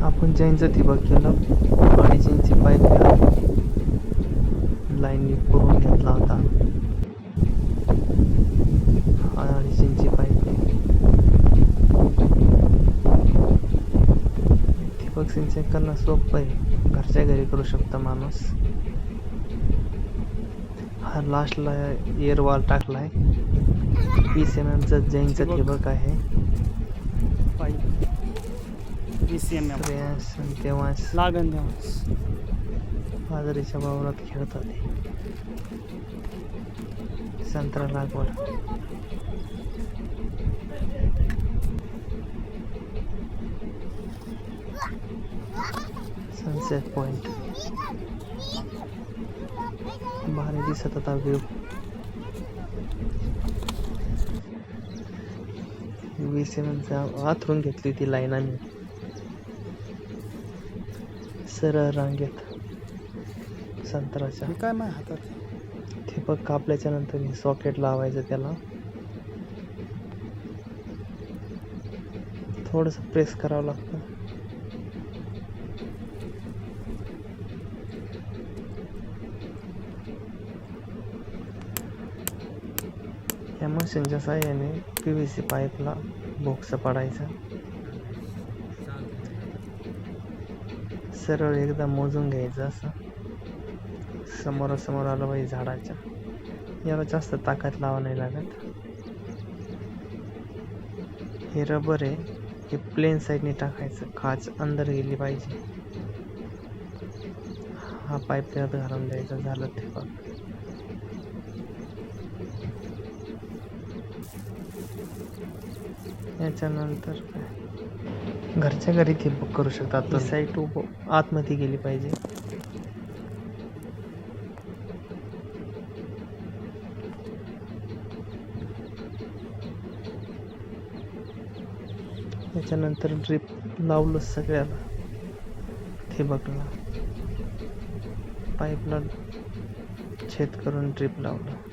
आपण ज्यांचं ठिबक केलं, अडीच पाईप लाईननी पुरून घेतला होता. हा 2.5 पाईप ठिबक सिंचन करणं सोपं आहे, घरच्या घरी करू शकतो माणूस. हा लास्टला एअर वॉल टाकलाय. 20 mm चा जैनचं ठिबक आहे. पाईप 20 mm श्रेयांश आणि देवांश लागण देवांश बाजरीच्या वावरात खेळतात. संत्रा लागवड. सनसेट पॉइंट भारी दिसत होता व्ह्यू. 20 mm आथरून घेतली ती लाईन आम्ही सरळ रांगेत संत्र्याच्या. हे काय माझ्या हातात ठिबक कापल्याच्या नंतर सॉकेट लावायचं त्याला. थोडस प्रेस करावं लागतं. या मशीनच्या साहाय्याने PVC पाईपला बॉक्स पडायचा. सरळ एकदा मोजून घ्यायचं असं. समोरासमोर आलं पाहिजे झाडाच्या. याला जास्त ताकद लावा नाही लागत. हे रबर आहे, हे प्लेन साईडने टाकायचं, खाच अंदर गेली पाहिजे. हा पाईप त्यात घालून द्यायचा. झालं ठिबक. याच्यानंतर घरच्या घरी ठिबक करू शकतात. साईट आतमध्ये गेली पाहिजे. त्याच्यानंतर ड्रिप लावलं सगळ्याला. ठिबकला पाईपला छेद करून ड्रिप लावलं.